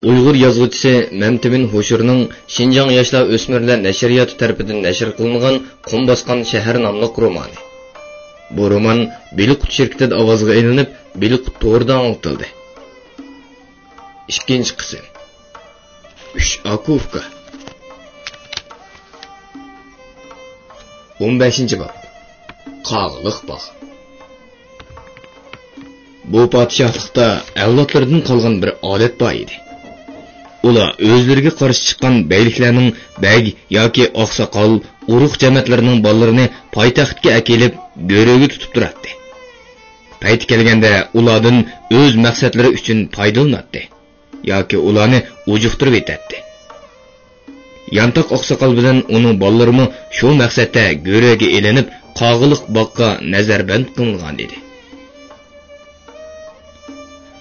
Uyg'ur yozuvchisi Mamtimin Hoshurning Xinjiang yoshlar o'smirlar nashriyoti tomonidan nashr qilingan Qum bosgan shahar nomli romani. Bu roman Beliqut shirkatida ovozga ilinib, Beliqut to'g'rida anlatildi. Ikkinchi qism. 3 Akufka. 15-bob. Qog'liq bog'. Bu podshohlikda avlodlardan qolgan bir odat bor edi. Ular o'zlariga qarshi chiqqan beyliklarning beg yoki oqsoqol, urug' jamatlarining bolalarini poytaxtga akilib, go'ro'ga tutib turardi. Payti kelganda ulardan o'z maqsadlari uchun foydalanardi yoki ularni ujuqtirib etadi. Yantoq oqsoqol bilan uning bolalari shu maqsadda go'ro'ga elinib, qog'liq boqqa nazarband qilingan edi.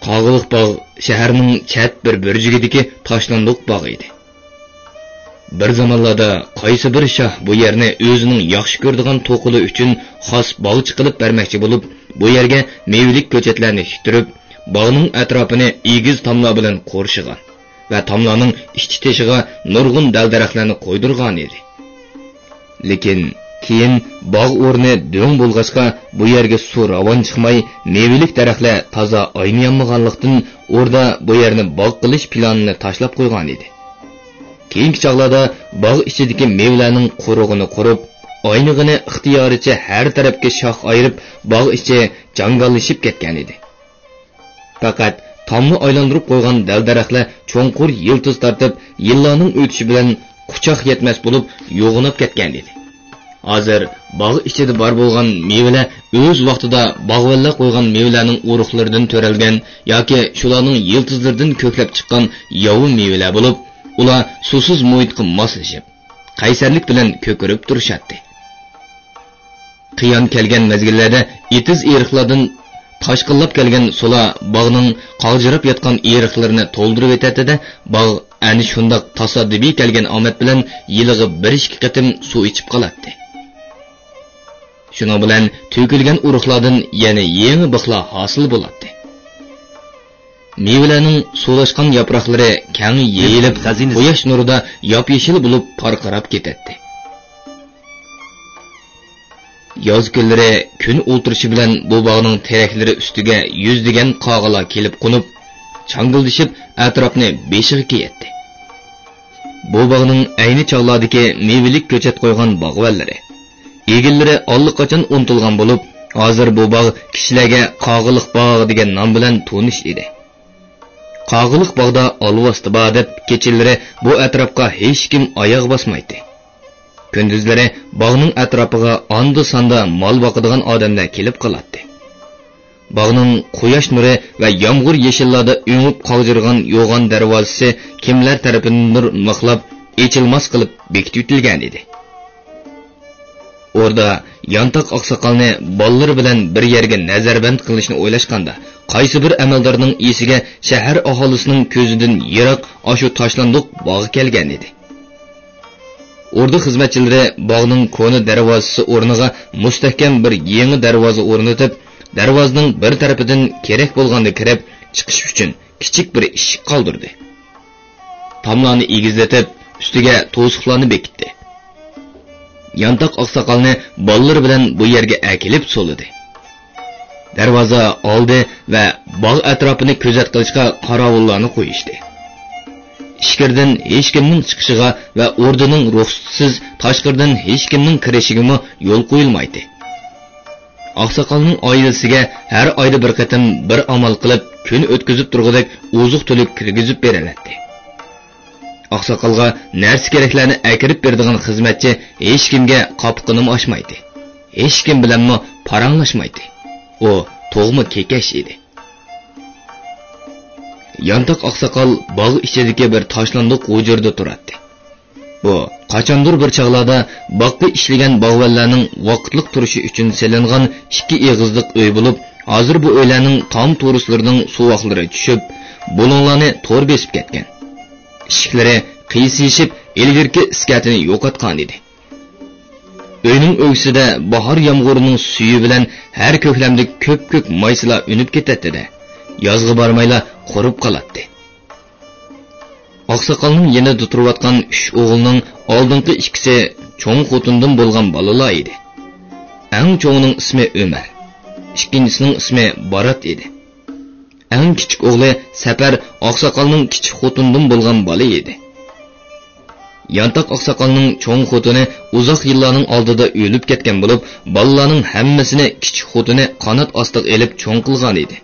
Qog'liq bog' shaharning chat bir burjigidagi tashlandiq bog' edi. Bir zamonlarda qaysi bir shoh bu yerni o'zining yaxshi ko'radigan to'qili uchun xos bog'chi qilib bermoqchi bo'lib, bu yerga mevalik ko'chatlarni tiktirib, bog'ning atrofini egiz tomlar bilan qo'rshigan va tomlarning ichki teshiga nurg'un dal-daraxtlarni qo'ydirgan edi. Lekin keyin bog' o'rni do'ng bo'lg'achqa bu yerga suv ravon chiqmay, mevalik daraxtlar toza oynayolmaganlikdan o'rda bu yerni bog' qilish planini tashlab qo'ygan edi. Keyingi chog'larda bog' ichidagi mevlarning qurug'ini qurib, oynig'ini ixtiyoricha har tarafga shox ayirib, bog' ichi jangallashib ketgan edi. Faqat tomni aylantirib qo'ygan dal-daraxtlar cho'nqur yiltiz tortib, yillarning o'tishi bilan quchoq yetmas bo'lib yo'g'inib ketgan edi. Hozir bog' ichida bor bo'lgan mevalar o'z vaqtida bog'vallar qo'ygan mevalarning urug'laridan to'ralgan yoki shularning yiltizlaridan ko'klab chiqqan yovi mevalar bo'lib, ular suvsiz muhitga moslashib, qaysarlik bilan ko'kirib turishadi. Qiyon kelgan mezgillarda etiz eriqlardan toshqinlab kelgan sular bog'ning qoldirib yotgan eriqlarini to'ldirib etadi-da, bog' ani shundoq tasoddibiy kelgan omad bilan yiliga 1-2 qatim suv ichib qoladi. Shuning bilan to'kilgan urug'lardan yana yangi bixlar hosil bo'ladi. Mevalarning suvlashgan yaproqlari kang yeyilib, quyosh nurida yop-yeshil bo'lib parqarab ketadi. Yoz kunlari kun o'tirishi bilan bu bog'ning teraklari ustiga yuzdigan qog'alar kelib qo'nib, changildishib, atrofni beshiga kiyadi. Bu bog'ning ayni chog'lardagi mevalik ko'chat qo'ygan bog'vallari, egillari allaqachon unutilgan bo'lib, hozir bu bog' kishilarga Qog'liq bog' degan nom bilan tonish edi. Qog'liq bog'da olvosti bor deb kechalari bu atrofga hech kim oyoq bosmaydi. Kunduzlari bog'ning atrofiga onda-sonda mol boqadigan odamlar kelib qoladi. Bog'ning quyosh nuri va yomg'ir yeshillarda o'ngib qoldirgan yo'g'on darvozasi kimlar tarafidan maqlab, echilmas qilib bekitilgan edi. Orada yantoq oqsoqolni bollar bilan bir yerga nazarband qilishni o'ylashganda, qaysi bir amaldorning esiga shahar aholisining ko'zidan yiroq oshu tashlandiq bog' kelgan edi. Orda xizmatchilari bog'ning ko'na darvozasi o'rniga mustahkam bir yangi darvoza o'rnatib, darvozaning bir tarafidan kerak bo'lganda kirib chiqish uchun kichik bir eshik qoldirdi. Tomlarni egizlatib, ustiga to'siqlarni bekitdi. Yantoq oqsoqolni bollar bilan bu yerga akilib so'lidi. Darvoza oldi va bog' atrofini kuzat qilishga qorovullarni qo'yishdi. Ichkaridan hech kimning chiqishiga va o'rdining ruxsatsiz tashqaridan hech kimning kirishiga yo'l qo'yilmaydi. Oqsoqolning oilasiga har oyda bir qatim bir amal qilib kun o'tkazib turg'idek oziq-to'lik kirgizib beriladi. Oqsoqolga narsa keraklarni akirib beradigan xizmatchi hech kimga qopqini ochmaydi. Hech kim bilan paranglashmaydi. O to'g'mi kekash edi. Yantoq oqsoqol bog' ichidagi bir tashlandiq hujurda turadi. Bu qachondir bir chog'larda boqqa ishlagan bog'vallarning vaqtliq turishi uchun selingan 2 eg'izliq uy bo'lib, hozir bu uylarning tom to'rislarining suvoqlari tushib, bulonlarni to'r besib ketgan. Ishiklari qiysishib, ilgirki iskatini yo'qotgan edi. Uyning o'gsida bahor yomg'irining suvi bilan har ko'klamda ko'p-ko'p maysalar unib ketadi-da, yozg'i bormayla qurib qoladi. Oqsoqolning yanida turayotgan 3 o'g'ilning oldingi ikkisi cho'ng xotindan bo'lgan bolalar edi. Eng cho'ngning ismi Ömer, ikkinchisining ismi Barat edi. Eng kichik o'g'li Safar oqsoqolning kichik xotindan bo'lgan bola edi. Yantoq oqsoqolning cho'ng xotini uzoq yillarning oldida o'lib ketgan bo'lib, bolalarning hammasini kichik xotini qanot ostiga elib cho'ng qilgan edi.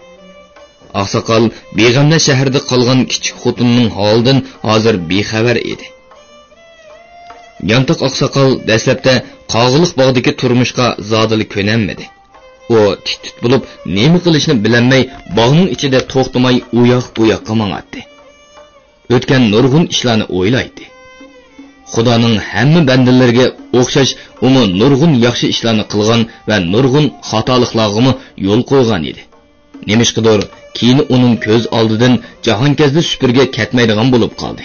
Oqsoqol beg'amda shaharda qolgan kichik xotinning holidan hozir bexabar edi. Yantoq oqsoqol dastlabda qog'iliq bog'dagi turmushga zodili ko'nanmadi. U tit bo'lib, nima qilishni bilolmay, bog'ning ichida to'xtamay u yoq bu yoqqa mang'atdi. O'tgan nurg'un ishlarni o'ylaydi. Xudoning hamma bandalariga o'xshash uni nurg'un yaxshi ishlarni qilgan va nurg'un xatoliklarga yo'l qo'ygan edi. Nemishqidir, keyin uning ko'z oldidan Jahonkazda supurga ketmaydigan bo'lib qoldi.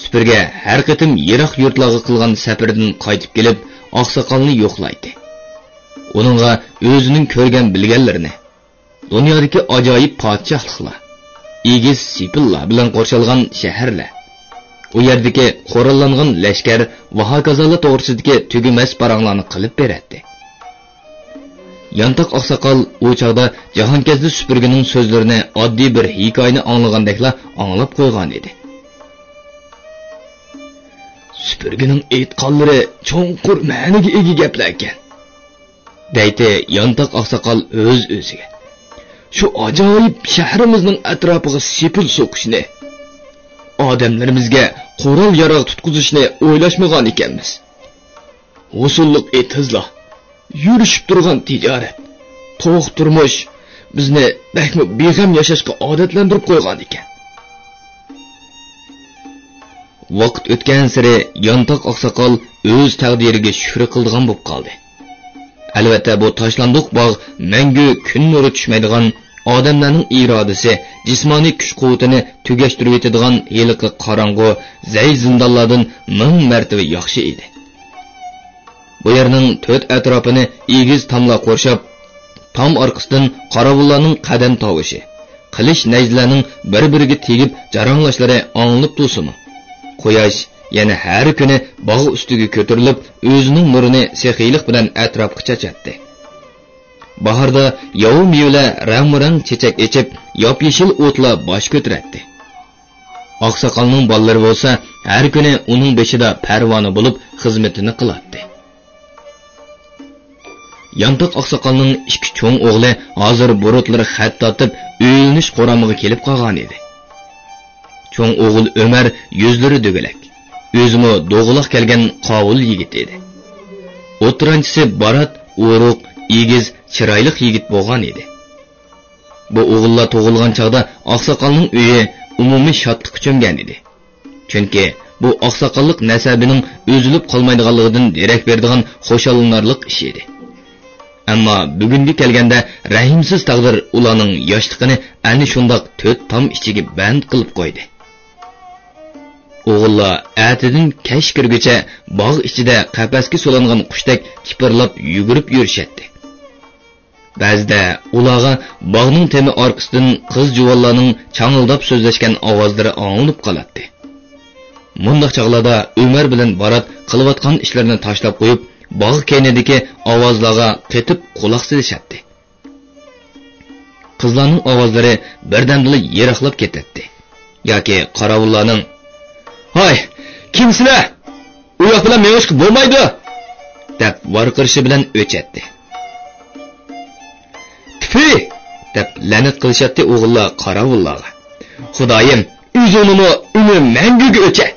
Supurga har qatim yiroq yurtlarga qilgan safardan qaytib kelib, oqsoqolni yo'qlaydi. Uningga o'zining ko'rgan bilganlarini, dunyodagi ajoyib podshohliklar, egiz sipillar bilan qo'shilgan shaharlar, u yerdagi qo'rallangan lashkar va hokazolar to'g'risidagi tugumas paranglarni qilib beradi. Yantoq oqsoqol u chog'da Jahonkazda supurgining so'zlarini oddiy bir hikoyani anglagandekla anglab qo'ygan edi. Supurgining aytqanlari cho'nqur ma'niga ega gaplar ekan, deydi Yantoq oqsoqol o'z-o'ziga. Shu ajoyib shahrimizning atrofiga sepil so'qishni, odamlarimizga qo'ral yarog' tutqizishni o'ylashmagan ekanmiz. Usulliq etizlar, yurishib turgan tijorat, to'q turmush bizni bakmi beg'am yashashga odatlantirib qo'ygan ekan. Vaqt o'tgan sari Yantoq oqsoqol o'z taqdiriga shukr qildigan bo'lib qoldi. Albatta bu tashlandiq bog' mangu kun nuri tushmaydigan, odamlarning irodasi, jismoniy kuch-quvvatini tugashtirib etadigan heliqi qorong'u, zay zindonlardan ming martaba yaxshi edi. Bu yerning to'rt atrofini egiz tomlar qo'rshab, tom orqasidan qorovullarning qadam tovushi, qilich najlarning bir-biriga tegib jaranglashlari anglib tursin. Quyosh yana har kuni bog' ustiga ko'tarilib, o'zining nurini sexiylik bilan atrofga chachatdi. Bahorda yovu mevla rang-rang chechak echib, yop-yeshil o'tlar bosh ko'taradi. Oqsoqolning bolalari bo'lsa, har kuni uning beshida parvona bo'lib xizmatini qiladi. Yantoq oqsoqolning ikki cho'ng o'g'li hozir burutlari xat tortib, o'ylanish qoramiga kelib qolgan edi. Cho'ng o'g'il Ömer yuzlari do'g'alak, o'zimi do'g'liq kelgan qovul yigit edi. O'tiranchisi Barat o'ruq, egiz, chiroyli yigit bo'lgan edi. Bu o'g'illar tug'ilgan chaqda oqsoqolning uyi umumiy shodlik cho'mgan edi. Chunki bu oqsoqollik nasabining o'zilib qolmaydiganligidan derak beradigan xo'shallanarlik ish edi. Ammo bugunga kelganda rahimsiz taqdir ularning yoshligini ana shundoq to'rt tom ichiga band qilib qo'ydi. O'g'illar atidan kech kirguncha bog' ichida qafasga solingan qushdek kipirlab yugurib yurishadi. Ba'zida ularga bog'ning temi orqasidan qiz juvonlarning changildab so'zlashgan ovozlari anglanib qoladi. Mundaq chog'larda Ömer bilan Barat qilayotgan ishlarini tashlab qo'yib, bog' keynidagi ovozlarga qetib quloq solishadi. Qizlarning ovozlari birdamdila yiroqlab ketadi. Yoki qorovullarning "Hoy, kimsizlar? U yoq bilan mevishqib bo'lmaydi!" deb varqirishi bilan o'chadi. "Tfi!" deb la'nat qilishadi o'g'illar qorovullarga. "Xudoyim, o'zimni uni manguga o'cha."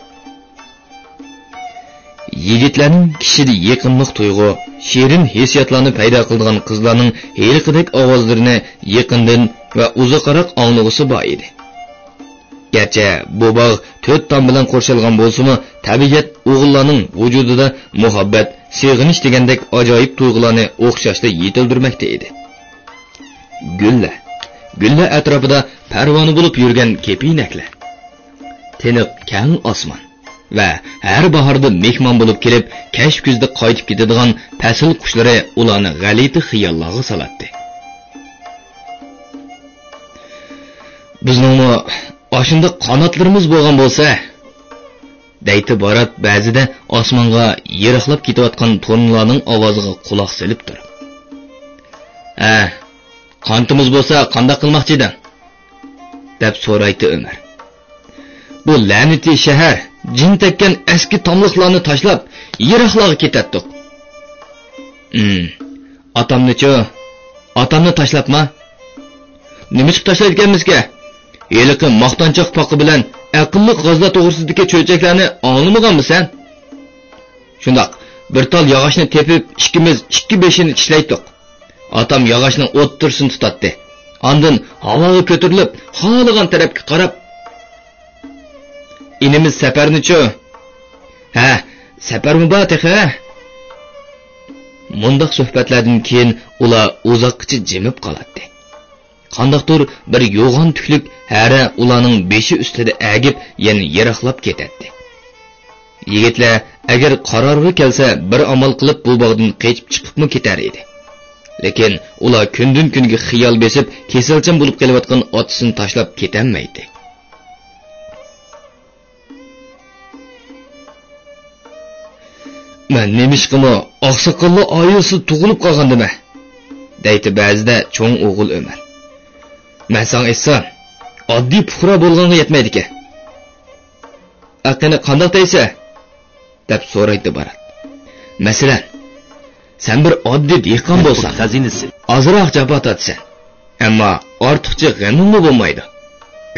Yigitlarning kishida yaqinlik tuyg'u, shirin hissiyotlarni paydo qilgan qizlarning heliqidek ovozlarini yaqindan va uzoqroq anglag'isi bor edi. Gerçi bu bog' to'rt tom bilan qo'shilgan bo'lsa-mu, tabiat o'g'illarning vujudida muhabbat, sevg'inish degandek ajoyib tuyg'ularni o'xshashda yetildirmoqda edi. Gullar atrofida parvona bo'lib yurgan kepinaklar, tiniq kang osmon va har bahorda mehmon bo'lib kelib, kashf kuzda qaytib ketadigan fasl qushlari ularni g'alati xiyollarga soladi. Bizning Aşında qanotlarimiz bo'lgan bo'lsa, deydi Barat ba'zida osmonga yiroqlab ketayotgan tornlarning ovoziga quloq solib turib. Qantimiz bo'lsa, qanday qilmoqchi-dan? deb so'raydi Umar. Bu la'nati shahar jin tekkan eski tomliqlarni tashlab, yiroqlarga ketadi. Atamni tashlabma. Nima qilib tashlayotganmizga? Yeliqi maqtanchoq poqi bilan aqlli g'azla to'g'risidagi cho'chaklarni anglamaganmisan? Shundoq, bir tal yog'ochni tepib, ikkimiz 2-5ni tishlaydik. Atam yog'ochning o'ttirsini tutatdi. Ondan havoga ko'tarilib, xohlagan tarafga qarab, inimiz safarni-chu. Safarmi bor texa? Mundaq suhbatlardan keyin ular uzoqcha jimib qoladi. Qandaqdir bir yo'g'on tuklik hara ularning beshi ustida agib, yana yiroqlab ketadi. Yigitlar agar qarorga kelsa, bir amal qilib bu bog'dan qochib chiqibmi ketar edi. Lekin ular kundan kunga xiyol besib, kesilchan bo'lib kelayotgan otisini tashlab ketanmaydi. Men nemishqimi oqsoqolli oyisi tug'ilib qolgandimi? deydi ba'zida cho'ng o'g'il Umar. Men sen aytsam, oddiy fuqaro bo'lganga yetmaydi-ku. Aqini qanday deysa? deb so'raydi Barat. Masalan, sen bir oddiy dehqon bo'lsan, xazinasi, ozroq jabot tatsan, ammo ortiqcha g'amingmi bo'lmaydi.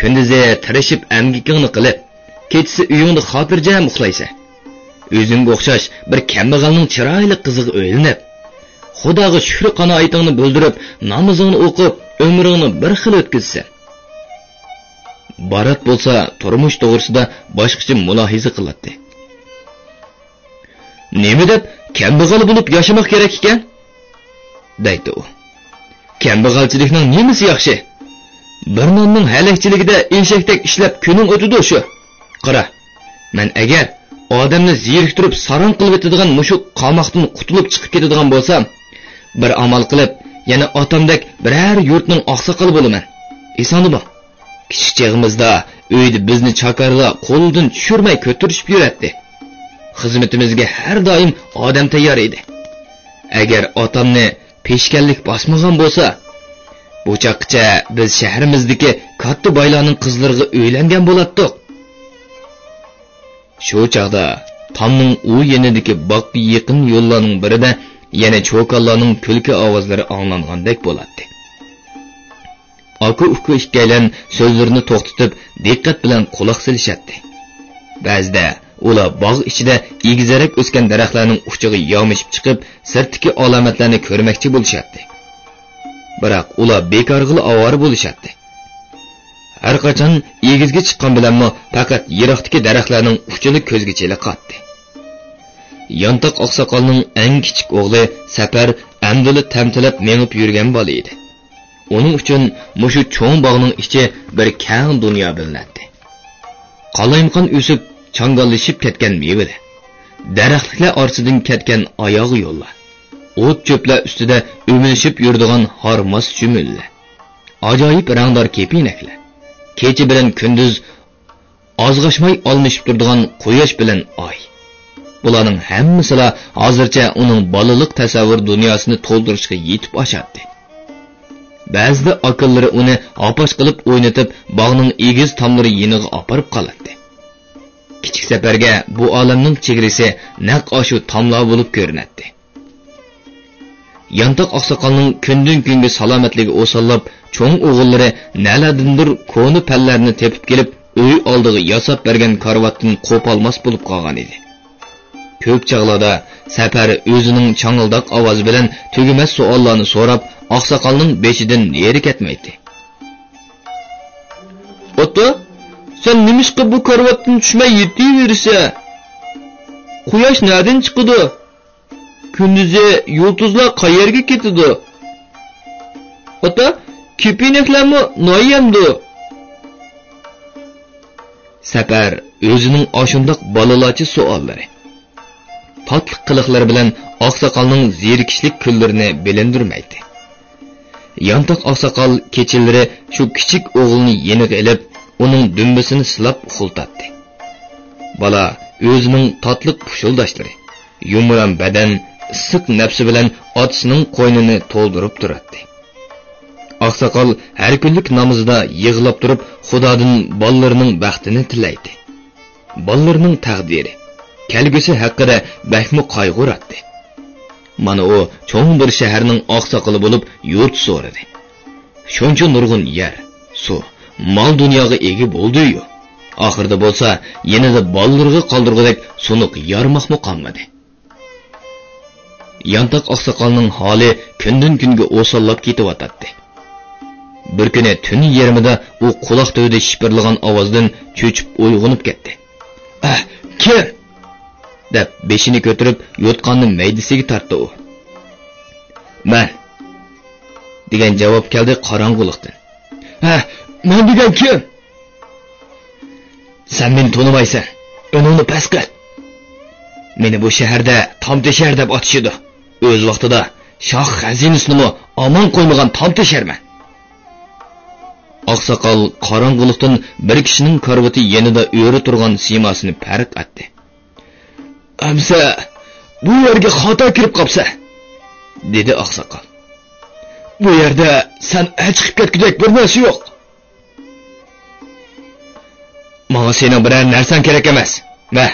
Kunduzi tirishib amgikingni qilib, kechasi uyingda xotirjam uxlaysan. O'zingga o'xshash bir kambag'alning chiroyli qiziga o'ylinib, Xudoga shukr qanoatingni bildirib, namozingni o'qib, umringni bir xil o'tkazsan. Barat bo'lsa, turmush to'g'risida boshqacha mulohiza qiladi. Nima deb kambag'al bo'lib yashamoq kerak ekan? deydi u. Kambag'alchilikning nimasi yaxshi? Bir nonning halakchiligida eshakdek ishlab kuning o'tidi shu. Qara, men agar odamni zeriktirib saron qilib o'tadigan mushuk qamoqdan qutulib chiqib ketadigan bo'lsam, bir amal qilib, yana otamdek biror yurtning oqsoqoli bo'laman. Esonmi? Kichik chig'imizda uyda bizni chakarlar qo'ldan tushirmay ko'tirishib yuradi. Xizmatimizga har doim odam tayyor edi. Agar otamni peshkanlik bosmagan bo'lsa, bu chaqcha biz shahrimizdagi katta boylarning qizlariga uylangan bo'lardik. Shu chaqda Tomning u yenidagi boqqa yaqin yo'llarning birida yana cho'qallarning kulki ovozlari anglangandek bo'ladi. Aka-uka ikkalan so'zlarini to'xtatib, diqqat bilan quloq solishadi. Ba'zida ular bog' ichida egizarak o'sgan daraxtlarning uchiga yomishib chiqib, sirtdagi alomatlarni ko'rmoqchi bo'lishadi. Biroq ular bekorg'il ovora bo'lishadi. Har qachon egizga chiqqan bilanmi faqat yiroqdagi daraxtlarning uchini ko'zga cheliqatdi. Yantoq oqsoqolning eng kichik o'g'li Safar amdili tamtilab menib yurgan bola edi. Uning uchun mushu cho'ng bog'ning ichi bir keng dunyo bilinadi. Qalaymqon o'sib, changallashib ketgan mevalar, daraxtlar orasidan ketgan oyoq yo'llar, o't cho'plar ustida o'milishib yuradigan hormas chumullar, ajoyib rangdor kepinaklar, kecha bilan kunduz ozg'ashmay olmishib turadigan quyosh bilan oy. Bularning hammasi hozircha uning bolalik tasavvur dunyosini to'ldirishga yetib oshadi. Ba'zida aqllari uni opash qilib o'ynatib, bog'ning egiz tomlari yeniga oparib qoladi. Kichik Safarga bu olamning chegarasi naq oshu tomlar bo'lib ko'rinadi. Yantoq oqsoqolning kundan kunga salomatligi o'sallab, cho'ng o'g'illari naladindir ko'ni pallarni tepib kelib, uy oldiga yasab bergan karvatdan qo'polmas bo'lib qolgan edi. Ko'p chog'larda Safar o'zining changildoq ovozi bilan tugumas savollarni so'rab, oqsoqolning beshidan neri ketmaydi. "Ota, sen nimishqa bu karvatdan tushmay yetaversa? Quyosh nereden chiqadi? Kunduzi yulduzlar qayerga ketadi? Ota, kepinaklarmi noyamdi?" Safar o'zining oshundoq bolalarcha savollari, tatlı qiliqlar bilan oqsoqolning zerikishlik kunlarini bilindirmaydi. Yantoq oqsoqol kechalari shu kichik o'g'ilni yeniga ilib, uning dumbasini silab uxultatdi. Bola o'zining tatliq pushildoshlari, yumran badan, issiq nafsi bilan otasining qo'ynini to'ldirib turardi. Oqsoqol har kunlik namozda yig'lab turib, Xudodan bolalarining baxtini tilaydi. Bolalarining taqdiri, kelgusi haqida bakmi qayg'urardi. Mana o cho'ng bir shaharning oqsoqoli bo'lib yurt so'radi. Shuncha nurg'un yer, suv, mol dunyoga ega bo'ldi-yu. Oxirda bo'lsa, yanada bolalarga qoldirgudek sunuq yarmoqmi qolmadi. Yantoq oqsoqolning holi kundan kunga o'sallab ketyotdi. Bir kuni tun yarmida u quloq tövida shipirlagan ovozdan cho'chib uyg'onib ketdi. Kim? Deb beshini ko'tarib yotqanni maydisiga tortdi u. "Men" degan javob keldi qorong'ulikdan. "Men degan kim?" "Sen meni tonimaysan. Uningni past qil. Meni bu shaharda Tomteshar deb otishidi. O'z vaqtida shoh xazinasini omon qo'ymagan Tomtesharman." Oqsoqol qorong'ulikdan bir kishining karvati yanida o'ri turgan simasini farq etdi. "Amsa, bu yerga xato kirib qopsa", dedi oqsoqol. "Bu yerda sen chiqib ketgudek bir narsa yo'q. Menga sening biror narsang kerak emas. Va,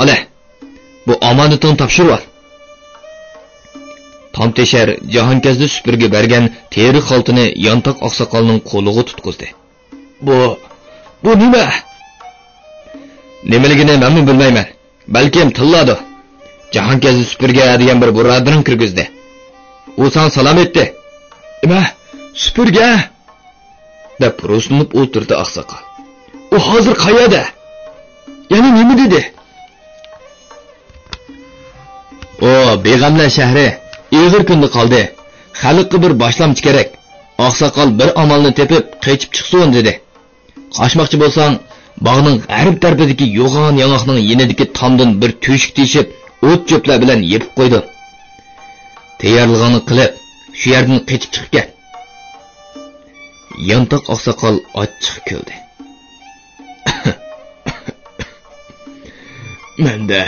ala, bu omonatni topshirib ol." Tomteshar Jahonkazda supurga bergan teri xaltini Yantoq oqsoqolning qo'liga tutqizdi. Bu nima?" "Nimaligini men bilmayman. Balkim tilladi. Jahonkazda supurga degan bir birodaring kirgizdi. U san salom etdi." "Nima? Supurga?" deb purusinib o'tirdi oqsoqol. "U hozir qayerda? Yana nima dedi?" "O, Beg'amlar shahri Ig'ir kunda qoldi. Xalqqa bir boshlamchi kerak. Oqsoqol bir amalni tepib, qechib chiqsin" dedi. "Qochmoqchi bo'lsang, bog'ning g'arb tarafidagi yo'g'on yanoqning yenidagi tomdan bir to'shik teshib, o't cho'plar bilan yepib qo'ydi. Tayyorlig'ini qilib, shu yerdan qechib chiqib ket." Yantoq oqsoqol ochiq kuldi. "Menda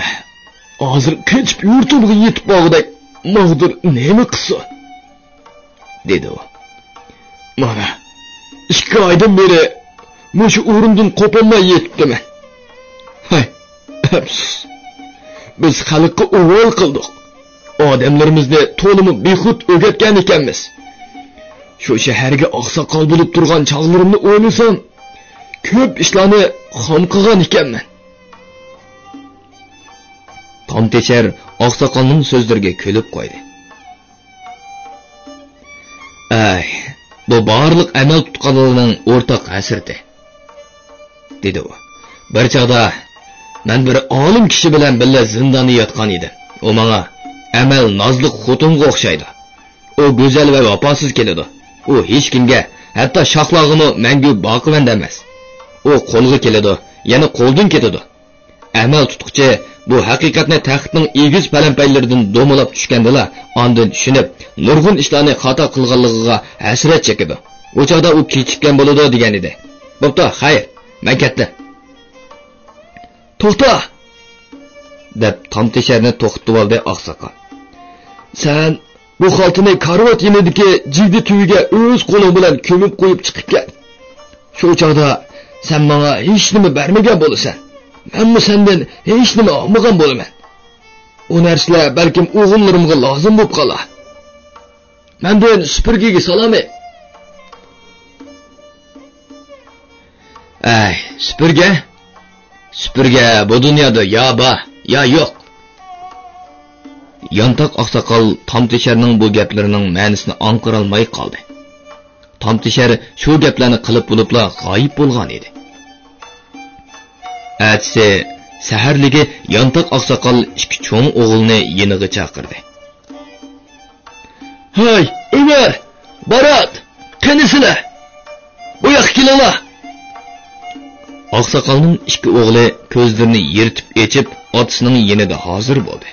hozir qechib yurtimga yetib bog'dak Mağdur nemi qısı?" dedi o. "Mana, 2 aydan beri mushu o'rindan qo'polmay yetibdiman. Hay, afsus. Biz xalqqa o'g'il qildik. Odamlarimizni to'limi bexud o'gatgan ekanmiz. Shu shaharga oqsoqol bo'lib turgan chog'larimni o'ylasam, ko'p ishlarni xom qilgan ekanman." Tomteshar oqsoqolning so'zlariga kulib qo'ydi. Bu barliq amal tutqanlarning o'rtaq asirdi", dedi u. "Bir chaqda men bir olim kishi bilan birga zindonda yotgan edim. U menga amal nozliq xotinga o'xshaydi. U go'zal va vafosiz keladi. U hech kimga, hatto shoxlog'ini mangu boqiman emas. U qo'lga keladi, yana qo'ldan ketadi. Amal tutquchi bu haqiqatni taxtning egiz palampaylaridan do'milab tushgandilar, ondan tushunib, nurg'un ishlarni xato qilganligiga hasrat chekadi. O chaqda u kechikkan bo'ladi degan edi. "Bo'pti, xayr, men ketdim." "To'xta!" deb Tomtesharni to'xtatib oldi oqsoqol. "Sen bu xaltini karvat yenidagi jigdi tuyiga o'z qo'ling bilan ko'mib qo'yib chiqib ket. Shu chaqda sen menga hech nima bermagan bo'lasan. Menmi sendan hech nima olmagan bo'laman. U narsalar balkim o'g'illarimga lozim bo'lib qolar. Mendan supurgiga salom et." "Ay, supurga bu dunyoda yo bor, yo yo'q." Yantoq oqsoqol Tomtesharning bu gaplarining ma'nosini anqira olmay qoldi. Tomteshar shu gaplarni qilib bo'libla g'oyib bo'lgan edi. Atsi saharligi Yantoq oqsoqol 2 cho'ng o'g'ilni yeniga chaqirdi. "Hay, Umar, Barat, qanisizlar? Bu yoqqa kelinglar." Oqsoqolning 2 o'g'li ko'zlarini yirtib echib, otasining yenida hozir bo'ldi.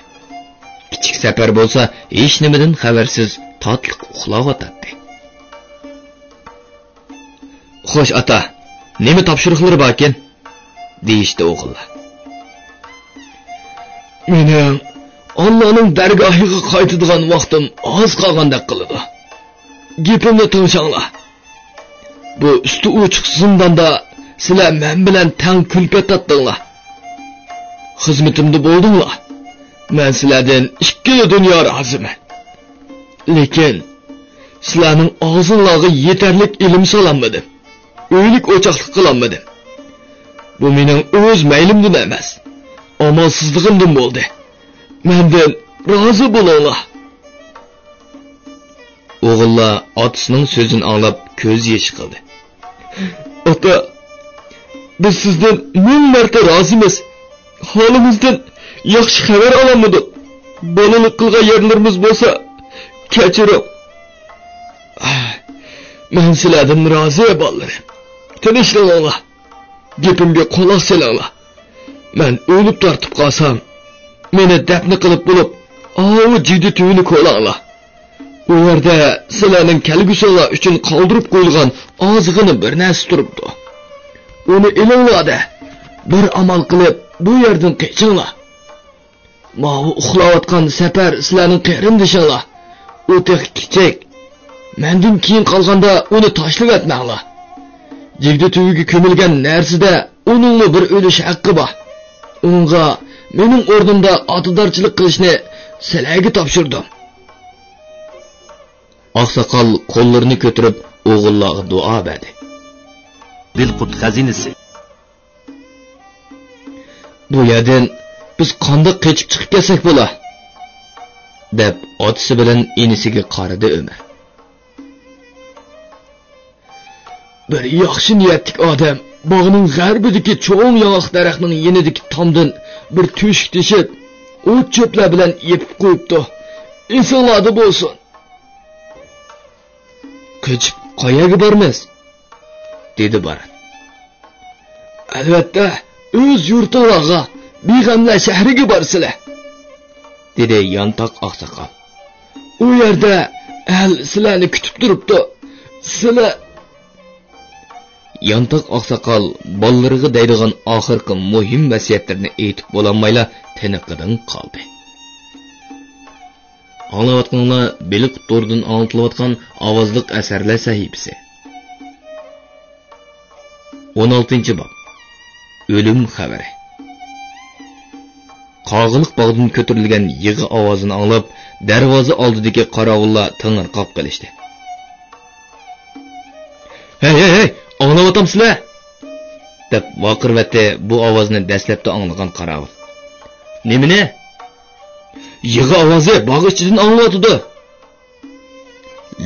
Kichik safar bo'lsa, hech nimadan xabarsiz tatliq uxlayotdi. "Xo'sh ota, Nima topshiriqlari bor ekan? deyishdi o'g'illar. Mening Allohning dargohiga qaytadigan vaqtim oz qolgandek qiladi. Gapimni tingshanglar. Bu usti ochiq zindonda sizlar men bilan tang kulpat tatdinglar. Xizmatimda bo'ldinglar. Men sizlardan ikki dunyo roziman. Lekin sizlarning og'zinglarga yetarlik ilm sololmadim. O'ylik o'choqlik qilolmadim. Bu mening o'z maylimdan emas, amalsizligimdan bo'ldi. Mendan rozi bo'linglar. O'g'illar otasining so'zini anglab ko'z yesh qildi. Ota, biz sizdan ming marta rozimiz. Holimizdan yaxshi xabar olamidik. Bolalik qilgan yerlarimiz bo'lsa, kechiring. Men sizlardan rozi bo'laman. Tinchliklar. Gapimga quloq solinglar. Men o'lib tortib qolsam, meni dafn qilib bo'lib, ovu jidi tuyini ko'langlar. U yerda sizlarning kelgusinglar uchun qoldirib qo'yilgan ozg'ini bir narsa turibdi. Uni ilinglarda bir amal qilib bu yerdan qechinglar. Ma'u uxlayotgan safar sizlarning qarindishinglar. U tek kichik. Mendan keyin qolganda uni tashlab etmanglar. Jigdi tuyiga ko'milgan narsada uningni bir o'lish haqqi bor. Uningga mening o'rnimda otidorchilik qilishni sizlarga topshirdim. Oqsoqol qo'llarini ko'tarib o'g'illarga duo berdi. Dilqut xazinasi. Bu yerdan biz qanday qechib chiqib kelsak bo'lar? deb otasi bilan inisiga qaradi Umar. Bir yaxshi niyatlik odam bog'ning g'arbidagi cho'ng yong'oq daraxtining yenidagi tomdan bir to'shik teshib, o't cho'plar bilan yepib qo'yibdi. Insonlarda bo'lsin. Qechib qayaga bormiz? dedi Barat. Albatta, o'z yurtingizga, beg'amlar shahriga borsizlar, dedi Yantoq oqsoqol. U yerda ahli sizlarni kutib turibdi. Sizlar Yantoq oqsoqol bollariga deydigan oxirgi muhim vasiyatlarni aytib bo'lolmayla tiniqidan qoldi. Anglayotganlar Beliq To'rdan anlatılayotgan ovozliq asarlar sahifasi. 16-bob. O'lim xabari. Qog'iliq bog'dan ko'tarilgan yig'i ovozini anglab, darvoza oldidagi qorovullar ting'irqab qilishdi. Hey, anglayapsizlar? deb vaqirvatdi bu ovozni dastlabda anglagan qorovul. Nimani? Yig'i ovozi bog' ichidan anglatdi.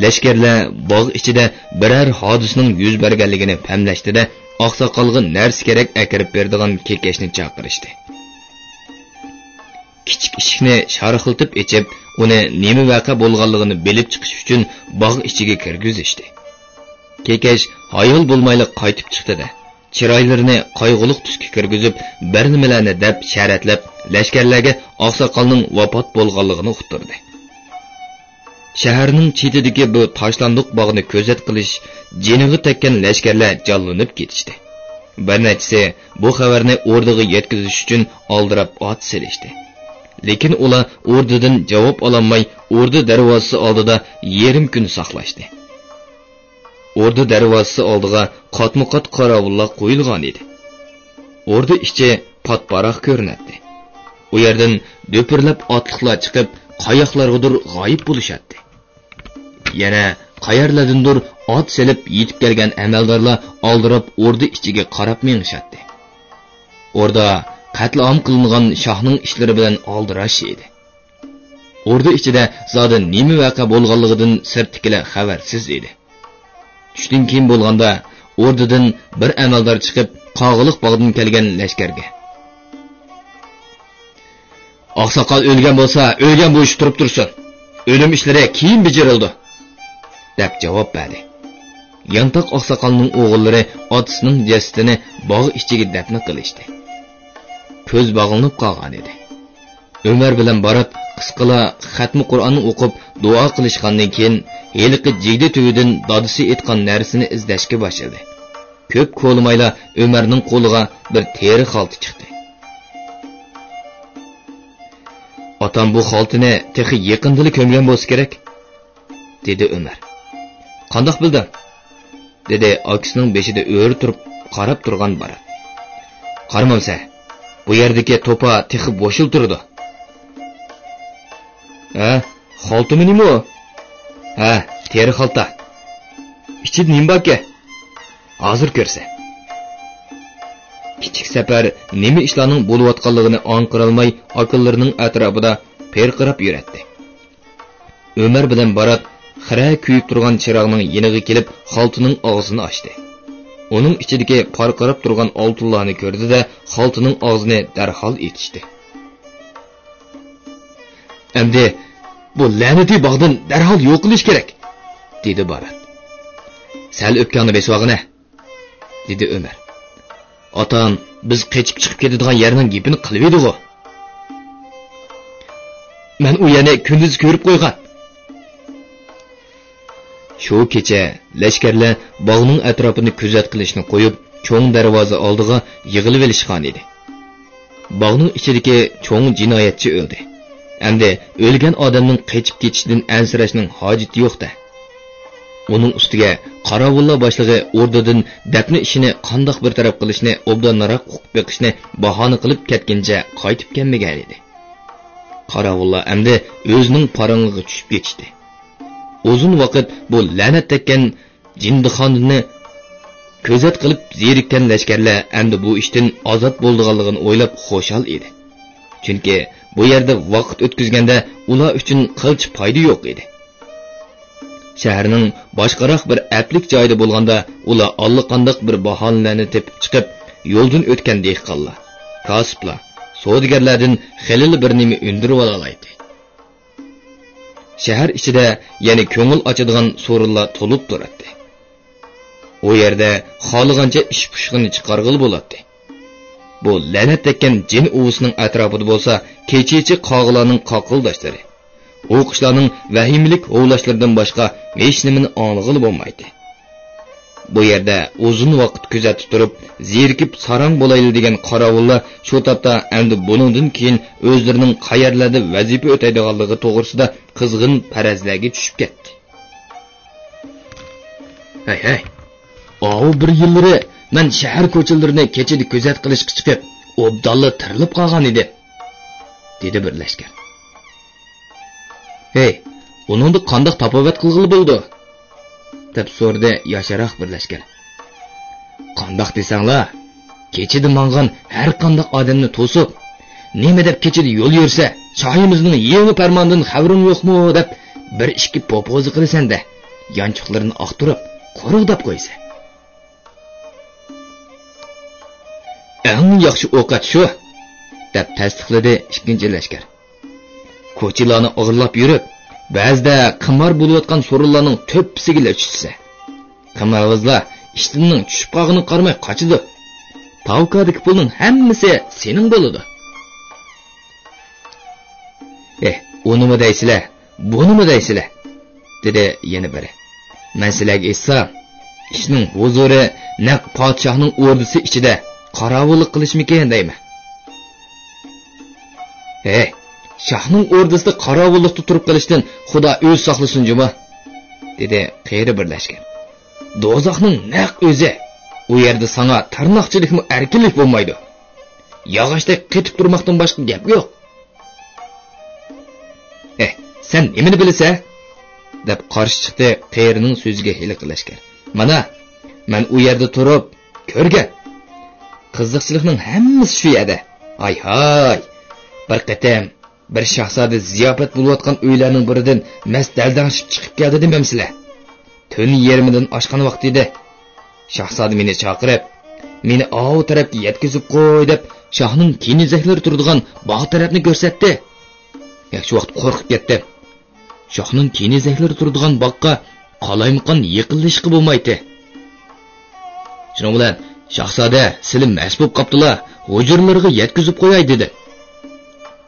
Lashkarlar bog' ichida biror hodisaning yuz berganligini pamlashdida oqsoqolga narsa kerak akirib beradigan kekashni chaqirishdi. Kichik eshikni sharaqlatib ichib, uni nima vaqa bo'lganligini bilib chiqish uchun bog' ichiga kirgizishdi. Kekash hayol bo'lmaylik qaytib chiqdi-da, chiroylarini qayg'uliq tusga kirgizib, bir nimalarni deb sharatlab, lashkarlarga oqsoqolning vafot bo'lganligini uqtirdi. Shaharning chetidagi bu tashlandiq bog'ni ko'zat qilish jiniga tekkan lashkarlar jallanib ketishdi. Bir nechisi bu xabarni o'rdaga yetkazish uchun oldirab ot selishdi. Lekin ular o'rdadan javob ololmay, o'rda darvozasi oldida yarim kun saqlashdi. O'rda darvozasi oldiga qatma-qat qorovullar qo'yilgan edi. O'rda ichi patparaq ko'rinadi. U yerdan do'pirlab otliqlar chiqib, qayoqlargadir g'oyib bo'lishadi. Yana qayerlardandir ot selib yetib kelgan amaldorlar oldirab o'rda ichiga qarab mengishadi. O'rda qatl-om qilingan shohning ishlari bilan oldirash edi. O'rda ichida zoda nima vaqa bo'lganligidan sirtkilar xabarsiz edi. Tushdan keyin bo'lganda o'rdadan bir amaldor chiqib, qog'iliq bog'dan kelgan lashkarga Oqsoqol o'lgan bo'lsa, o'lgan bo'lish turib tursin. O'lim ishlari keyin bijirildi, deb javob berdi. Yantoq oqsoqolning o'g'illari otasining jasadini bog' ichiga dafn qilishdi. Ko'z bog'lanib qolgan edi. Umar bilan Barat qisqala xatmi Qur'onni o'qib, duo qilishgandan keyin heliqi jigdi tuyidan dadisi aytgan narsani izlashga boshladi. ko'p ko'limayla Ömerning qo'liga bir teri xalta chiqdi. Otam bu xaltini texi yaqindili ko'mgan bo'lsa kerak, dedi Ömer. Qandoq bilding? dedi akisining beshida o'ri turib qarab turgan Barat. Qaramamsa, bu yerdagi to'pa texi bo'shil turdi. Ha, xaltimi nima o? Ha, teri xalta. İçide nima bor-ki? Hozir ko'rsa. Kichik Safar nima ishlarning bo'layotganligini aniqlolmay aqllarining atrofida perqirab yuratdi. Ömer bilan Barat xira kuyib turgan chiroqning yeniga kelib xaltining og'zini ochdi. Uning ichidagi parqirab turgan oltinlarni ko'rdi-da, xaltining og'zini darhol etishdi. Endi bu la'nati bog'dan darhol yo'q qilish kerak, dedi Barat. Sal o'pganni besvog'ini, dedi Ömer. Otam biz qechib chiqib ketadigan yerning gapini qilib edi-ku. Men u yerni kunduz ko'rib qo'ygan. Shu kecha lashkarlar bog'ning atrofini kuzat qilishni qo'yib, cho'ng darvoza oldiga yig'ilib olishgan edi. Bog'ning ichidagi cho'ng jinoyatchi o'ldi. Endi o'lgan odamning qechib ketishidan ansirashning hojati yo'q-da. Uning ustiga Qaravulla boshlig'i o'rdadan dafni ishini qandoq bir taraf qilishni, obdonroq huquq beqishni bahona qilib ketguncha qaytib kelmagan edi. Qaravulla endi o'zining parangiga tushib ketdi. Uzun vaqt bu la'nat tekkan jindixonni ko'zat qilib zerikkan lashkarlar endi bu ishdan ozod bo'lganligini o'ylab xo'shal edi. Chunki bu yerda vaqt o'tkazganda ular uchun qilch foyda yo'q edi. Shaharning boshqaroq bir aplik joyida bo'lganda ular allaqandoq bir bahonalarni tepib chiqib, yo'ldan o'tgan dehqonlar, kasblar, savdogarlardan xilil bir nima undirib olaydi. Shahar ichida yana ko'ngil ochadigan so'rinlar to'lib turadi. U yerda xohlagancha ish pushqini chiqarg'il bo'ladi. Bu la'nat tekkan jin uvusining atrofida bo'lsa, kechichi qog'larning qoqildashlari, o'qishlarning vahimlik ovlashlaridan boshqa hech nimani aniqli bo'lmaydi. Bu yerda uzun vaqt kuzatib turib, zerikib sarang bo'layli degan qorovullar shu topda endi buningdan keyin o'zlarining qayerlarda vazifa o'taydiganligi to'g'risida qizg'in farazlarga tushib ketdi. Hey. O bir yillari men shahar ko'chalarini kechida kuzat qilishga chiqib, obdalla tirilib qolgan edi, dedi bir lashkar. Hey, uningda qandoq tapovat qilg'ili bo'ldi? deb so'rdi yasharoq bir lashkar. Qandoq desanglar, kechida mangan har qanday odamni to'sib, nima deb kechida yo'l yursa, shohimizning yangi farmondan xabaring yo'qmi deb bir ikki popozi qilasan-da, yanchiqlarini oqtirib, qo'riq deb qo'ysa. Eng yaxshi ovqat shu, deb tasdiqladi ikkinchi lashkar. Ko'chilarni o'g'irlab yurib, ba'zida qimor bo'layotgan so'rinlarning to'ppisiga tushsa, qimorvozlar ishtining tushib qolganini qarmay qochidi. Tavkadagi pulning hammasi sening bo'ladi. Unimi deysizlar, bunimi deysizlar, dedi yana biri. Men sizlarga aytsam, ishning huzuri naq podshohning o'rdisi ichida qorovullik qilishmikan deyman. Shohning o'rdisida qorovullikda turib qilishdan Xudo o'z saqlasin juma, dedi qeyri bir lashkar. Do'zaxning naq o'zi, u yerda sana tarnoqchilikmi erkinlik bo'lmaydi. Yog'ochda qetib turmoqdan boshqa gap yo'q. Sen nimani bilasan? deb qarshi chiqdi qeyrining so'ziga hili qilashkar. Mana, men u yerda turib ko'rgan. Qiziqchilikning hammasi shu yerda. Hay. Bir qatam bir shahzoda ziyofat bo'layotgan uylarning biridan mast daldashib chiqib keldi demamsizlar. Tun 20dan oshgan vaqt edi. Shahzoda meni chaqirib, meni ov tarafga yetkazib qo'y deb shohning kenizaklari turadigan bog' tarafni ko'rsatdi. Shu vaqt qo'rqib ketdim. Shohning kenizaklari turadigan bog'ga qalaymqon yiqilishqi bo'lmaydi. Shuning bilan shahzoda silim masbub qopdilar, hujurlarga yetkazib qo'yay dedi.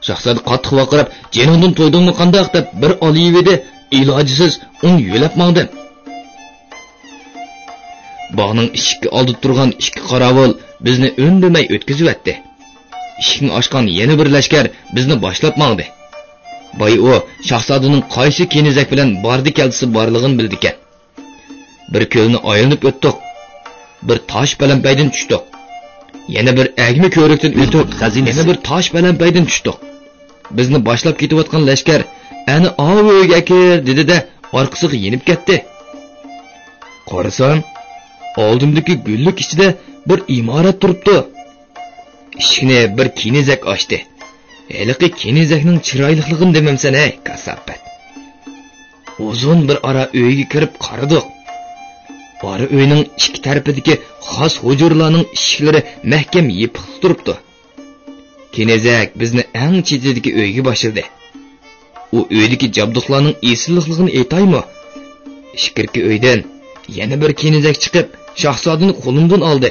Shahzoda qattiq vaqirab, "Jeningdan to'ydingmi qandoq?" deb bir oliyib edi, ilojisiz uni yo'lab mangdim. bog'ning eshikka oldib turgan ikki qorovul bizni o'ndamay o'tkazib etdi. Eshikni ochgan yana bir lashkar bizni boshlab mangdi. Boy u shahzodaning qaysi kenizak bilan bordi kelsi borlig'ini bildi ekan. Bir ko'lni aylanib o'tdik. Bir tosh balandbaydan tushdik. Yana bir agmi ko'rikdan o'tib, yana bir tosh balandbaydan tushdik. Bizni boshlab ketayotgan lashkar "Ani o'yga kir" dedi-da, orqasiga yenib ketdi. Qarasam, oldimdagi gullik ichida bir imorat turibdi. Eshikni bir kenizak ochdi. Haliqi kenizakning chiroyliligini demamsan, ey kasabbat. Uzun bir ara uyga kirib qaradik. Ara uyning ikki tarafidagi xos hujurlarning eshiklari mahkam yepiq turibdi. Kenizak bizni eng chetidagi uyga boshildi. U uydagi jabduqlarning esilligini aytaymi? Shikirki uydan yana bir kenizak chiqib, shahzodani qo'limdan oldi.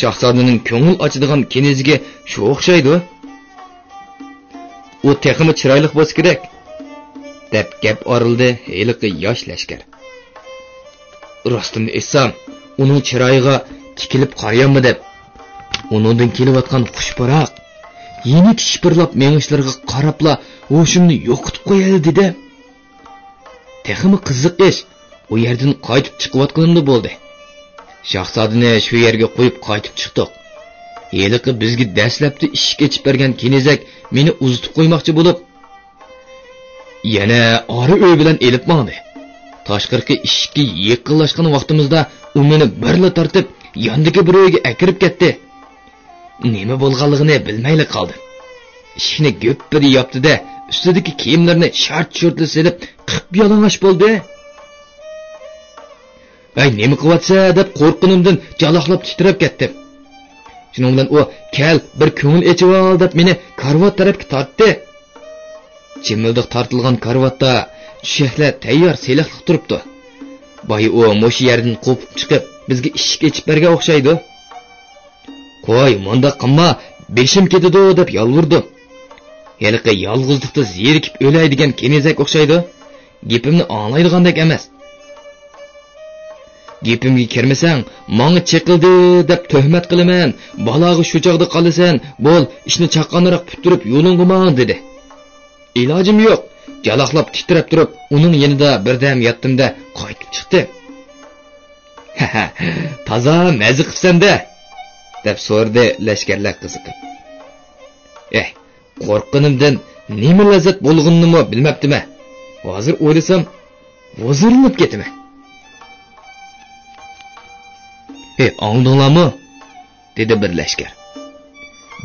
Shahzodaning ko'ngil ochadigan keniziga shu o'xshaydi. U texmi chiroyli bo'lsa kerak, deb gap orildi heliqi yosh lashkar. Rostini aytsam, uning chiroyiga tikilib qarayammi deb, uningdan kelayotgan xushbaroq, yenik shipirlab mengishlarga qarabla o'shimni yo'qitib qo'yadi dedi. Texmi qiziq ish, u yerdan qaytib chiqayotganda bo'ldi. Shahzodani shu yerga qo'yib qaytib chiqdik. Heliqi bizga dastlabda ishga chib bergan kenizak meni uzitib qo'ymoqchi bo'lib, yana ori uy bilan elib mandi. Tashqirqi ishga yaqinlashgan vaqtimizda u meni birla tortib, yondagi bir uyga akirib ketdi. Nima bo'lganligini bilmayli qoldi. Ishni go'ppidi yopdi-da, ustidagi kiyimlarni shart-shurtli silib, qip yalang'och bo'ldi. "Ay, nima qilyapsa?" deb qo'rqinimdan jaloqlab titrab ketdim. Shuning bilan u "Kel, bir ko'ngil echib ol" deb meni karvat tarafga tortdi. Chimildiq tortilgan karvatda tushaklar tayyor seliqliq turibdi. Boy u mo'shi yerdan qo'pib chiqib, bizga ishga echib bergan o'xshaydi. "Qo'y, munda qilma, beshim ketadi" deb yolvurdim. Heliqi yolg'izlikda zerikib o'laydigan kenizak o'xshaydi. Gapimni anglaydigandek emas. Gapimga kirmasang, menga chiqildi deb tuhmat qilaman. Balog'i shu chog'da qolasan, bo'l, ishni chaqqanroq puturib yo'lingga mang dedi. Ilojim yo'q. Jaloqlab titrab turib, uning yanida birdam yotdim-da qaytib chiqdi. "Toza mazi qilsan-da" deb so'rdi lashkarlar qiziqib. Qo'rqinimdan nima lazzat bo'lganini bilmabdim-a. Hozir o'ylasam, vozirlanib ketaman. "Angdinglarmi?" dedi bir lashkar.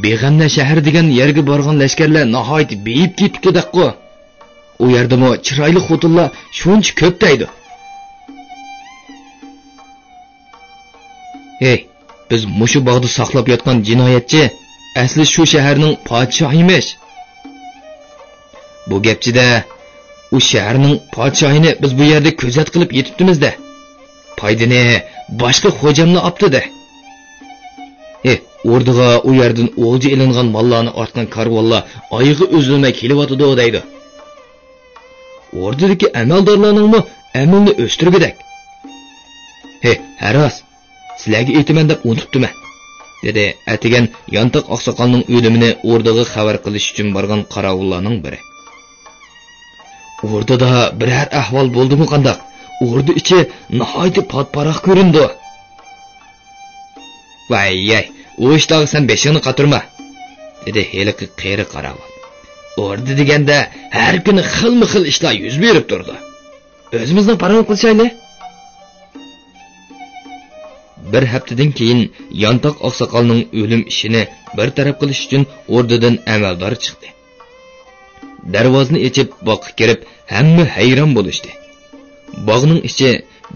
"Beg'amna shahar degan yerga borgan lashkarlar nihoyat beyib ketdi-ku. U yerdami chiroyli xotinlar shuncha ko'p deydi." Biz mushu bog'da saqlab yotgan jinoyatchi asli shu shaharning podshohimiz. Bu gapchida u shaharning podshohini biz bu yerda ko'zat qilib yetibdimiz-da. Foydani boshqa xo'jamni opdi-da. O'rdiga u yerdan o'lja ilingan mollarni ortgan karvonlar oyig'i uzilmay kelyotdi deydi. O'rdidagi amaldorlarningmi amalni o'stirgidak. Haros, sizlarga aytaman deb unutdim-a, dedi atigan Yantoq oqsoqolning o'limini o'rdiga xabar qilish uchun borgan qorovullarning biri. O'rdida biror ahvol bo'ldimi qandoq? O'rdi ichi nihoyat patparoq ko'rindi. "Vay, u ishda sen beshingni qatirma", dedi heliqi qeri qorovul. "O'rdi deganda har kuni xilma-xil ishlar yuz berib turdi. O'zimizni parvo qilishayli." Bir haftadan keyin Yantoq oqsoqolning o'lim ishini bir taraf qilish uchun o'rdidan amaldor chiqdi. Darvozni ochib boqqa kirib, hamma hayron bo'lishdi. Bog'ning ichi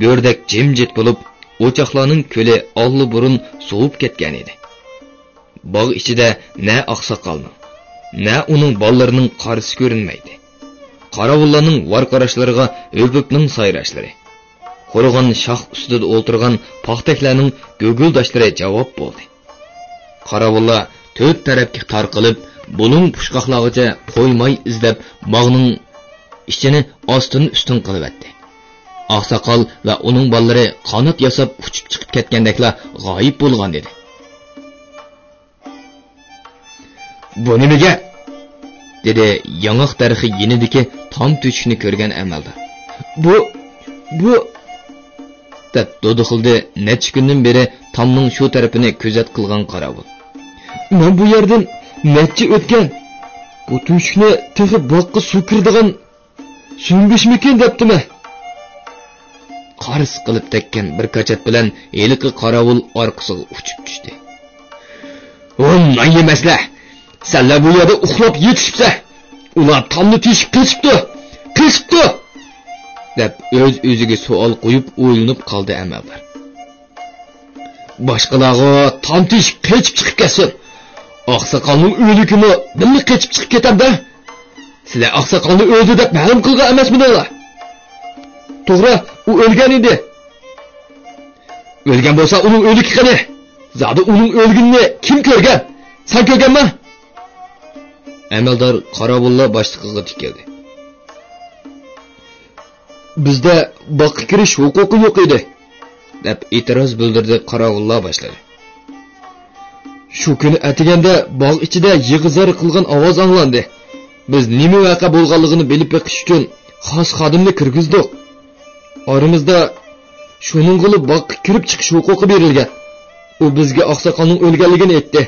go'rdak jimjit bo'lib, o'choqlarning ko'li olli burun sovib ketgan edi. Bog' ichida na oqsoqolning, na uning bolalarining qarisi ko'rinmaydi. Qorovullarning varqarashlariga o'pibning sayrashlari, qurg'on shox ustida o'tirgan paxtaklarning go'guldashlari javob bo'ldi. Qorovullar to'rt tarafga tarqalib, bulung pushqoqlargacha qo'ymay izlab bog'ning ichini ostin ustin qilib etdi. oqsoqol va uning bolalari qanot yasab uchib chiqib ketgandeklar g'oyib bo'lgan edi. Bu nimaga? dedi yong'oq darxi yinidagi tom tushishni ko'rgan amaldor. Bu deb do'duxildi necha kundan beri tomning shu tarafini ko'zat qilgan qorovul. Men bu yerdan necha o'tgan. Bu tushishni tig'i boqqa suv kirdigan so'ngishmikin debdimi? Qaris qilib tekkan bir kachat bilan eliqi qorovul orqasiga uchib tushdi. "O'nman yemaslar. Senlar bu yerda uxlab yetishibsa, ular tomni teshib qilishibdi" deb o'z-o'ziga savol qo'yib o'ylanib qoldi amaldor. Boshqalarga tom teshib qechib chiqib ketsin. Oqsoqolning o'ligini billi qechib chiqib ketamda. Sizlar oqsoqolni o'ldi deb ma'lum qilgan emasmidinglar? To'g'ri, u o'lgan edi. O'lgan bo'lsa, uning o'ligi qani? Zodi uning o'lginini kim ko'rgan? Sen ko'rganmi? Amaldor qorovullar boshliqiga tikildi. Bizda boqqa kirish huquqi yo'q edi, deb e'tiroz bildirdi qorovullar boshladi. Shu kuni atiganda bog' ichida yig'izar qilgan ovoz anglandi. Biz nima vaqa bo'lganligini bilib beqish uchun xos xodimni kirgizdik. Oramizda shuning qilib boqqa kirib chiqish huquqi berilgan. U bizga oqsoqolning o'lganligini aytdi.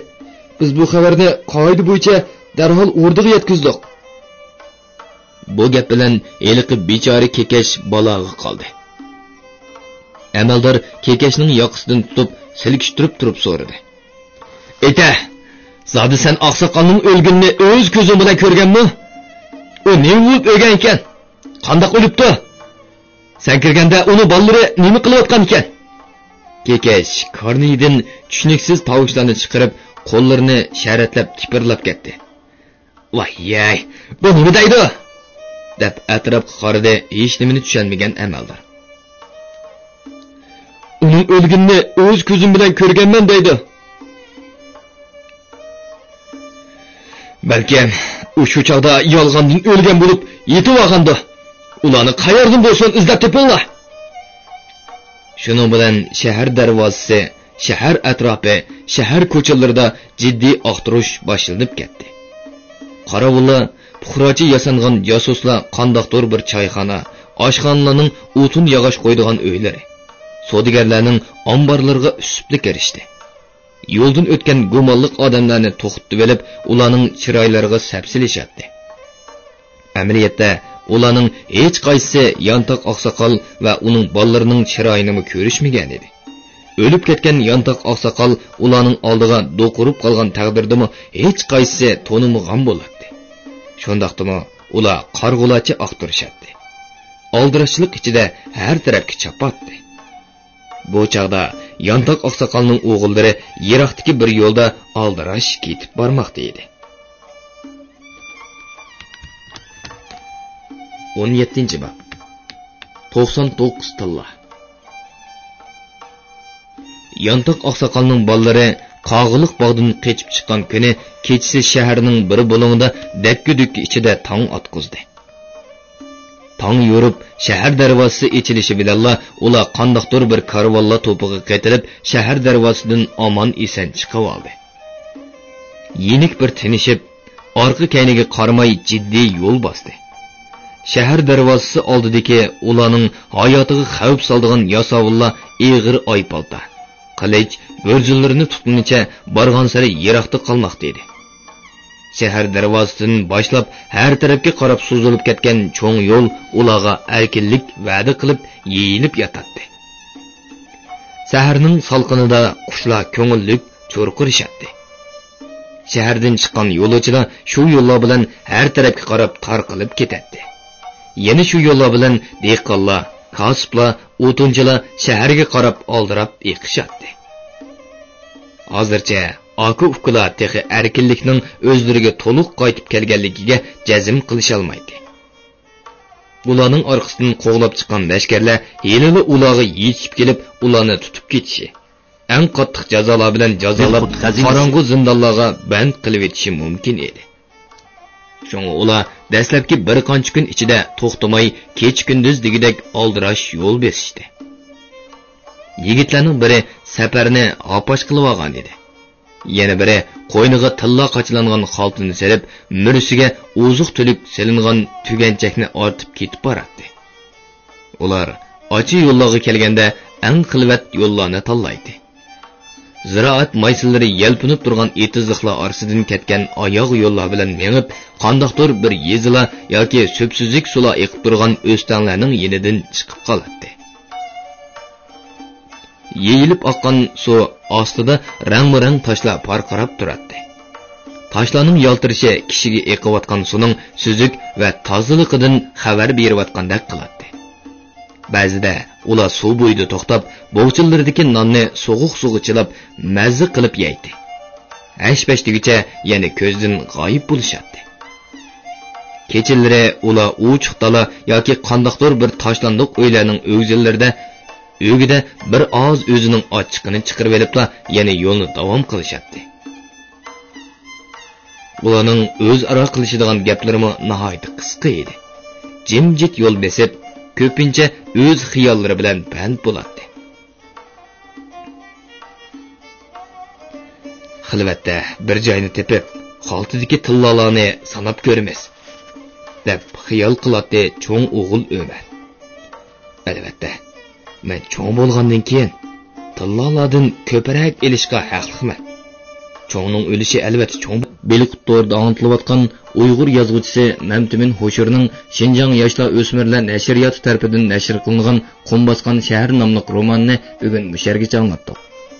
Biz bu xabarni qoida bo'yicha darhol o'rdiga yetkazdik. Bu gap bilan eliqi bechora Kekash balog'i qoldi. Amaldor Kekashning yoqasidan tutib silkishtirib turib so'radi. "Eta, zodi sen oqsoqolning o'lganini o'z ko'zing bilan ko'rganmi? U nima bo'lib o'lgan ekan? Qanday o'libdi? Sen kirganda uni bolalari nima qilayotgan ekan?" Kekash qornidan tushuniksiz tovushlarni chiqarib, qo'llarini sharatlab tipirlab ketdi. "Voy, bu nima deydi?" deb atrofga qaradi, hech nimani tushunmagan amaldor. "Uning o'lganini o'z ko'zim bilan ko'rganman" deydi. "Balkim u shu chog'da yolg'ondan o'lgan bo'lib yetib olgandi. Ularni qayerdan bo'lsin izlab topinglar." Shuning bilan shahar darvozasi, shahar atrofi, shahar ko'chalarida jiddiy oqtirish boshlanib ketdi. Qorovullar puxrochi yasangan josuslar qandoqdir bir choyxona, oshxonalarning o'tin yog'och qo'ydigan uylari, savdogarlarning omborlariga usibli kirishdi. Yo'ldan o'tgan gumonliq odamlarni to'xtatib olib, ularning chiroylariga sapsilishatdi. Amaliyotda ularning hech qaysisi Yantoq oqsoqol va uning bolalarining chiroyini ko'rishmagan edi. O'lib ketgan Yantoq oqsoqol ularning oldiga do'qurib qolgan taqdirdami hech qaysisi to'nimg'an bo'ladi. Shundaqdimi ular qarg'ulachi oqtirishadi. Oldirashlik ichida har tarafga chapatdi. Bu chaqda Yantoq oqsoqolning o'g'illari yiroqdagi bir yo'lda aldirash ketib bormoqda edi. 17-bob 99 tilla. Yantoq oqsoqolning bolalari Qog'iliq bog'dan qechib chiqqan kuni kechasi shaharning bir bo'lag'ida dakki-dukki ichida tong otqizdi. Tong yurib, shahar darvozasi ochilishi bilan ular qandoqdir bir karvonlar to'piga qaytilib, shahar darvozasidan omon eson chiqib oldi. Yenik bir tinishib, orqa kayniga qaramay jiddiy yo'l bosdi. Shahar darvozasi oldidagi ularning hayotiga xavf soladigan yasovullar eg'ir oypalta, qilich, bo'rjinlarini tutunicha borgan sari yiroqda qolmoqda edi. Shahar darvozasidan boshlab har tarafga qarab suzilib ketgan cho'ng yo'l ularga erkinlik va'da qilib yeyilib yotadi. Shaharning salqinida qushlar ko'ngillik cho'rqirishadi. Shahardan chiqqan yo'lovchilar shu yo'llar bilan har tarafga qarab tarqalib ketadi. Yana shu yo'llar bilan dehqonlar, kasblar, o'tinchilar shaharga qarab oldirab eqishadi. Hozircha aka-ukalar texi erkinlikning o'zlariga to'liq qaytib kelganligiga jazm qilisha olmaydi. Ularning orqasidan qo'g'lab chiqqan lashkarlar yelili ularga yetishib kelib, ularni tutib ketishi, eng qattiq jazolar bilan jazolab, qorong'u zindonlarga band qilib etishi mumkin edi. Şoňa ular dastlabki bir qancha kun ichida to'xtamay kecha-kunduz degidek aldirash yo'l besishdi. Yigitlarning biri safarni apash qilib olgan edi. Yana biri qo'yniga tilla qochlangan xaltini selib, mursiga oziq-tulik selingan tuganchakni ortib ketib boradi. Ular ochi yo'llarga kelganda eng qilvat yo'llarni tanlaydi. Ziraat maysillari yelpinib turgan etizliqlar orasidan ketgan oyoq yo'llar bilan mengib, qandaqdir bir yezila yoki so'psizlik sular eqib turgan o'stanlarning yenidan chiqib qoladi. Yeyilib oqqan suv ostida rang-barang toshlar parqarab turadi. Toshlarning yaltirishi kishiga eqiyotgan suvning suzuk va tozaligidan xabar berayotgandek qiladi. Ba'zida ular suv bo'yida to'xtab, bo'g'chillaridagi nonni so'g'uq suvga chilab, mazza qilib yeydi. Hashpashtigacha yana ko'zdan g'oyib bo'lishadi. Kechalari ular uchiq dala yoki qandaqdir bir toshlandiq uylarning o'gida bir oz o'zining ochiqini chiqarib olibla, yana yo'lni davom qilishadi. Ularning o'zaro qilishadigan gaplari nihoyat qisqa edi. Jimjit yo'l besib, ko'pincha o'z xiyollari bilan band bo'ladi. Xilvatda bir joyni tepib, xaltidagi tillalarni sanab ko'ramiz, deb xiyol qiladi cho'ng o'g'il Ömer. Albatta, men cho'ng bo'lgandan keyin tillalardan ko'proq elishga haqliman. Cho'ngning o'lishi albatta cho'ng. Beliquttorda antilayotgan Uyg'ur yozuvchisi Mamtimin Hoshurning Şinjan yoshlar o'smirlar nashriyoti tarafidan nashr qilingan Qum bosgan shahar nomli romanini bugun mushargacha anlatdik.